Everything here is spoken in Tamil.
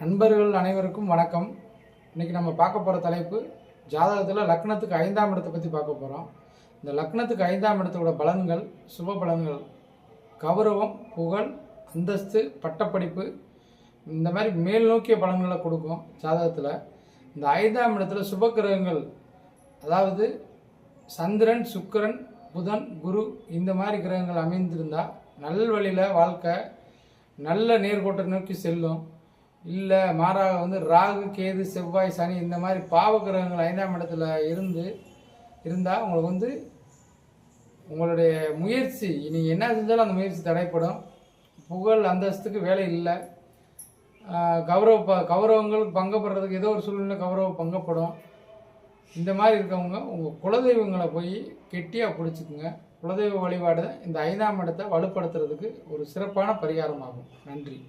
நண்பர்கள் அனைவருக்கும் வணக்கம். இன்றைக்கி நம்ம பார்க்க போகிற தலைப்பு ஜாதகத்தில் லக்னத்துக்கு 5ஆம் இடத்தை பற்றி பார்க்க போகிறோம். இந்த லக்னத்துக்கு 5ஆம் இடத்தோட பலன்கள், சுப பலன்கள், கௌரவம், புகழ், அந்தஸ்து, பட்டப்படிப்பு, இந்த மாதிரி மேல் நோக்கிய பலன்களை கொடுக்கும். ஜாதகத்தில் இந்த 5ஆம் இடத்துல சுப கிரகங்கள், அதாவது சந்திரன், சுக்கிரன், புதன், குரு, இந்த மாதிரி கிரகங்கள் அமைந்திருந்தால் நல்வழியில் வாழ்க்கை நல்ல நேர்கோட்டை நோக்கி செல்லும். இல்லை மாறாக ராகு, கேது, செவ்வாய், சனி இந்த மாதிரி பாவ கிரகங்கள் 5ஆம் இடத்துல இருந்தால் உங்களுக்கு உங்களுடைய முயற்சி, நீங்கள் என்ன செஞ்சாலும் அந்த முயற்சி தடைப்படும். புகழ், அந்தஸ்துக்கு வேலை இல்லை. கௌரவங்களுக்கு பங்கப்படுறதுக்கு ஏதோ ஒரு சூழ்நிலை கௌரவம் பங்கப்படும். இந்த மாதிரி இருக்கவங்க உங்கள் குலதெய்வங்களை போய் கெட்டியாக பிடிச்சிக்குங்க. குலதெய்வ வழிபாடு இந்த 5ஆம் இடத்தை வலுப்படுத்துறதுக்கு ஒரு சிறப்பான பரிகாரமாகும். நன்றி.